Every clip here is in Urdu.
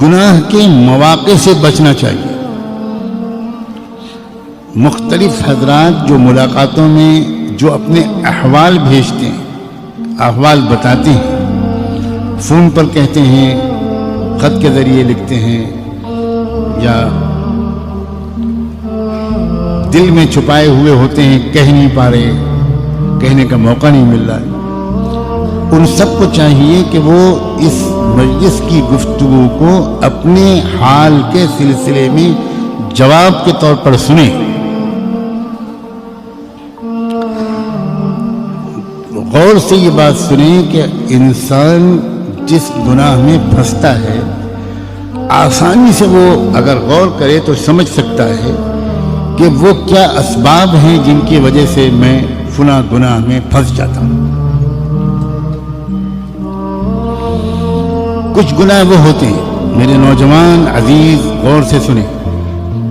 گناہ کے مواقع سے بچنا چاہیے۔ مختلف حضرات جو ملاقاتوں میں جو اپنے احوال بھیجتے ہیں، احوال بتاتے ہیں، فون پر کہتے ہیں، خط کے ذریعے لکھتے ہیں، یا دل میں چھپائے ہوئے ہوتے ہیں، کہہ نہیں پا رہے، کہنے کا موقع نہیں مل رہا، ان سب کو چاہیے کہ وہ اس مجلس کی گفتگو کو اپنے حال کے سلسلے میں جواب کے طور پر سنیں۔ غور سے یہ بات سنیں کہ انسان جس گناہ میں پھنستا ہے، آسانی سے وہ اگر غور کرے تو سمجھ سکتا ہے کہ وہ کیا اسباب ہیں جن کی وجہ سے میں فلاں گناہ میں پھنس جاتا ہوں۔ کچھ گناہ وہ ہوتے ہیں، میرے نوجوان عزیز غور سے سنیں،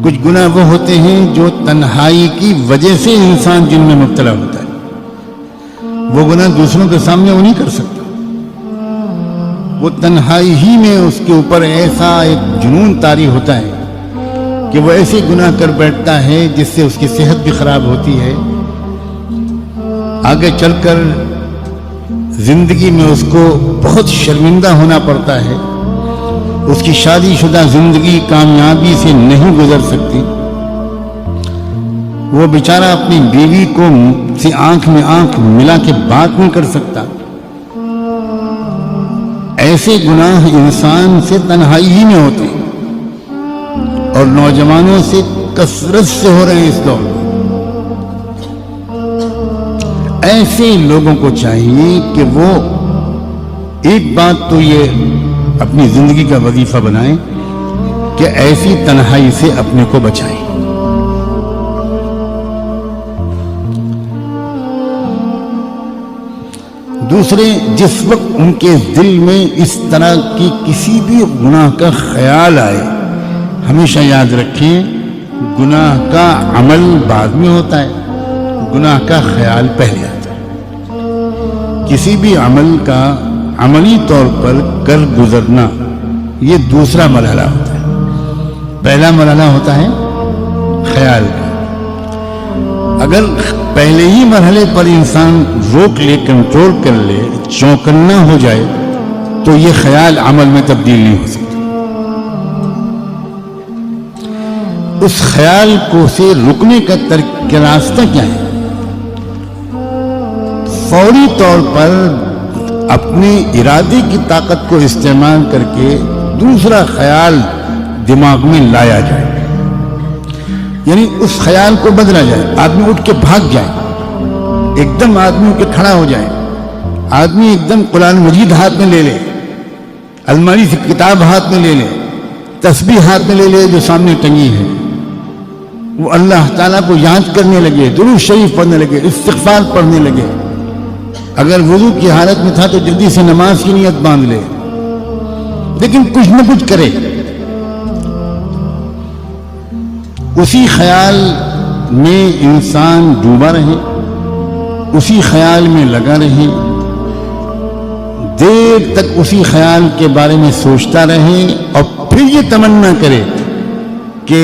کچھ گناہ وہ ہوتے ہیں جو تنہائی کی وجہ سے انسان جن میں مبتلا ہوتا ہے۔ وہ گناہ دوسروں کے سامنے وہ نہیں کر سکتا، وہ تنہائی ہی میں اس کے اوپر ایسا ایک جنون طاری ہوتا ہے کہ وہ ایسے گناہ کر بیٹھتا ہے جس سے اس کی صحت بھی خراب ہوتی ہے، آگے چل کر زندگی میں اس کو بہت شرمندہ ہونا پڑتا ہے، اس کی شادی شدہ زندگی کامیابی سے نہیں گزر سکتی، وہ بیچارہ اپنی بیوی کو سے آنکھ میں آنکھ ملا کے بات نہیں کر سکتا۔ ایسے گناہ انسان سے تنہائی ہی میں ہوتے ہیں، اور نوجوانوں سے کثرت سے ہو رہے ہیں اس دور میں۔ ایسے لوگوں کو چاہیے کہ وہ ایک بات تو یہ اپنی زندگی کا وظیفہ بنائیں کہ ایسی تنہائی سے اپنے کو بچائیں۔ دوسرے، جس وقت ان کے دل میں اس طرح کی کسی بھی گناہ کا خیال آئے، ہمیشہ یاد رکھیں گناہ کا عمل بعد میں ہوتا ہے، گناہ کا خیال پہلے آتا ہے۔ کسی بھی عمل کا عملی طور پر کر گزرنا یہ دوسرا مرحلہ ہوتا ہے، پہلا مرحلہ ہوتا ہے خیال کا۔ اگر پہلے ہی مرحلے پر انسان روک لے، کنٹرول کر لے، چوکنا ہو جائے تو یہ خیال عمل میں تبدیل نہیں ہو سکتا۔ اس خیال کو سے رکنے کا راستہ کیا ہے؟ فوری طور پر اپنے ارادے کی طاقت کو استعمال کر کے دوسرا خیال دماغ میں لایا جائے، یعنی اس خیال کو بدلا جائے۔ آدمی اٹھ کے بھاگ جائے، ایک دم آدمی اٹھ کے کھڑا ہو جائے، آدمی ایک دم قرآن مجید ہاتھ میں لے لے، الماری سے کتاب ہاتھ میں لے لے، تسبیح ہاتھ میں لے لے جو سامنے ٹنگی ہے، وہ اللہ تعالیٰ کو یاد کرنے لگے، درود شریف پڑھنے لگے، استغفار پڑھنے لگے۔ اگر وضو کی حالت میں تھا تو جلدی سے نماز کی نیت باندھ لے، لیکن کچھ نہ کچھ کرے۔ اسی خیال میں انسان ڈوبا رہے، اسی خیال میں لگا رہے، دیر تک اسی خیال کے بارے میں سوچتا رہے، اور پھر یہ تمنا کرے کہ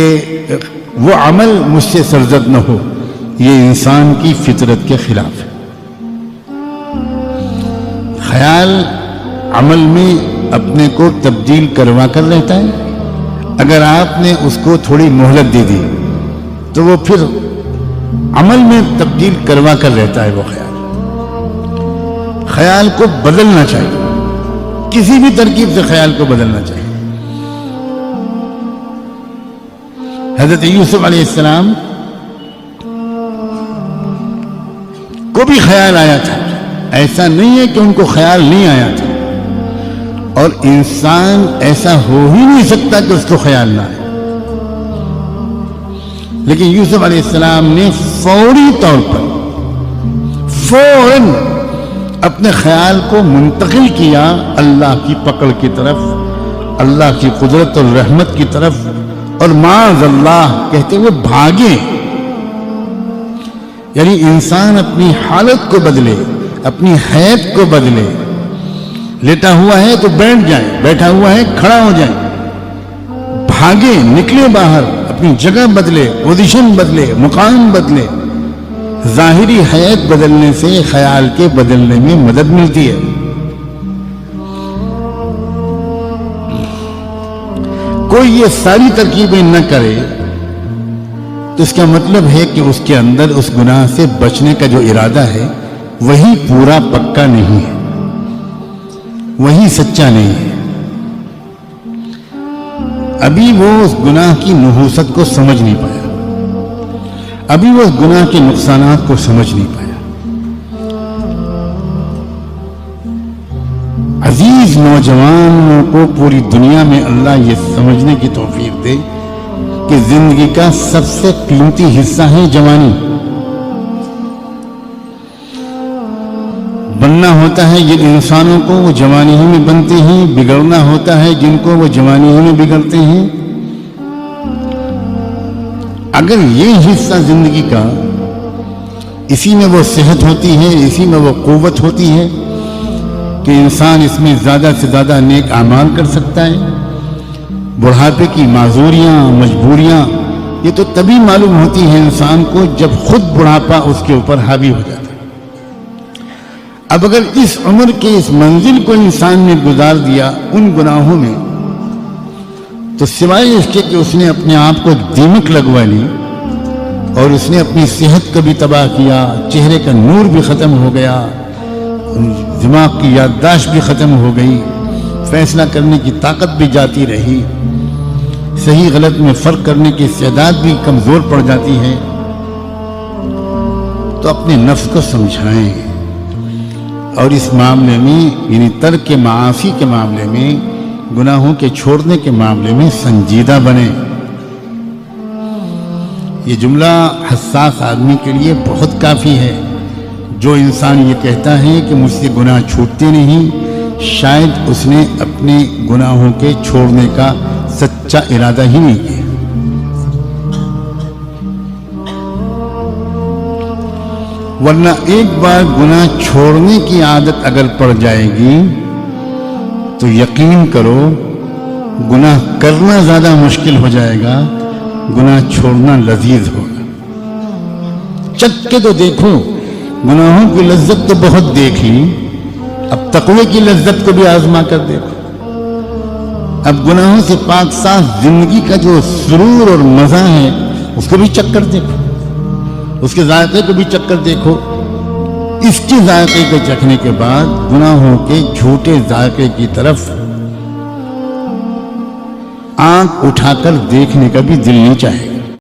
وہ عمل مجھ سے سرزد نہ ہو، یہ انسان کی فطرت کے خلاف ہے۔ خیال عمل میں اپنے کو تبدیل کروا کر رہتا ہے۔ اگر آپ نے اس کو تھوڑی مہلت دے دی تو وہ پھر عمل میں تبدیل کروا کر رہتا ہے۔ وہ خیال کو بدلنا چاہیے، کسی بھی ترکیب سے خیال کو بدلنا چاہیے۔ حضرت یوسف علیہ السلام کو بھی خیال آیا تھا، ایسا نہیں ہے کہ ان کو خیال نہیں آیا تھا، اور انسان ایسا ہو ہی نہیں سکتا کہ اس کو خیال نہ آئے، لیکن یوسف علیہ السلام نے فوری طور پر فوراً اپنے خیال کو منتقل کیا اللہ کی پکڑ کی طرف، اللہ کی قدرت اور رحمت کی طرف، اور معاذ اللہ کہتے ہوئے بھاگے۔ یعنی انسان اپنی حالت کو بدلے، اپنی حیثیت کو بدلے، لیٹا ہوا ہے تو بیٹھ جائے، بیٹھا ہوا ہے کھڑا ہو جائے، بھاگے، نکلے باہر، اپنی جگہ بدلے، پوزیشن بدلے، مقام بدلے. ظاہری حیات بدلنے سے خیال کے بدلنے میں مدد ملتی ہے. کوئی یہ ساری ترکیبیں نہ کرے تو اس کا مطلب ہے کہ اس کے اندر اس گناہ سے بچنے کا جو ارادہ ہے وہی پورا پکا نہیں ہے، وہی سچا نہیں ہے. ابھی وہ اس گناہ کی نحوست کو سمجھ نہیں پایا، ابھی وہ اس گناہ کے نقصانات کو سمجھ نہیں پایا. عزیز نوجوانوں کو پوری دنیا میں اللہ یہ سمجھنے کی توفیق دے کہ زندگی کا سب سے قیمتی حصہ ہے جوانی. بننا ہوتا ہے جن انسانوں کو وہ جوانی ہی میں بنتے ہیں، بگڑنا ہوتا ہے جن کو وہ جوانی ہی میں بگڑتے ہیں. اگر یہ حصہ زندگی کا، اسی میں وہ صحت ہوتی ہے، اسی میں وہ قوت ہوتی ہے کہ انسان اس میں زیادہ سے زیادہ نیک اعمال کر سکتا ہے. بڑھاپے کی معذوریاں، مجبوریاں یہ تو تبھی معلوم ہوتی ہیں انسان کو جب خود بڑھاپا اس کے اوپر حاوی ہو جاتا ہے. اب اگر اس عمر کے اس منزل کو انسان نے گزار دیا ان گناہوں میں، تو سوائے اس کے کہ اس نے اپنے آپ کو دیمک لگوا لی اور اس نے اپنی صحت کو بھی تباہ کیا، چہرے کا نور بھی ختم ہو گیا، دماغ کی یادداشت بھی ختم ہو گئی، فیصلہ کرنے کی طاقت بھی جاتی رہی، صحیح غلط میں فرق کرنے کی استعداد بھی کمزور پڑ جاتی ہے. تو اپنے نفس کو سمجھائیں اور اس معاملے میں یعنی ترک معاصی کے معاملے میں، گناہوں کے چھوڑنے کے معاملے میں سنجیدہ بنیں. یہ جملہ حساس آدمی کے لیے بہت کافی ہے. جو انسان یہ کہتا ہے کہ مجھ سے گناہ چھوٹتے نہیں، شاید اس نے اپنے گناہوں کے چھوڑنے کا سچا ارادہ ہی نہیں کیا. ورنہ ایک بار گناہ چھوڑنے کی عادت اگر پڑ جائے گی تو یقین کرو گناہ کرنا زیادہ مشکل ہو جائے گا، گناہ چھوڑنا لذیذ ہوگا. چکھ کے تو دیکھو، گناہوں کی لذت تو بہت دیکھ لی، اب تقوی کی لذت کو بھی آزما کر دیکھو. اب گناہوں سے پاک صاف زندگی کا جو سرور اور مزہ ہے اس کو بھی چکھ کر دیکھو، اس کے ذائقے کو بھی چکھ کر دیکھو. اس کے ذائقے کو چکھنے کے بعد گناہوں کے جھوٹے ذائقے کی طرف آنکھ اٹھا کر دیکھنے کا بھی دل نہیں چاہے.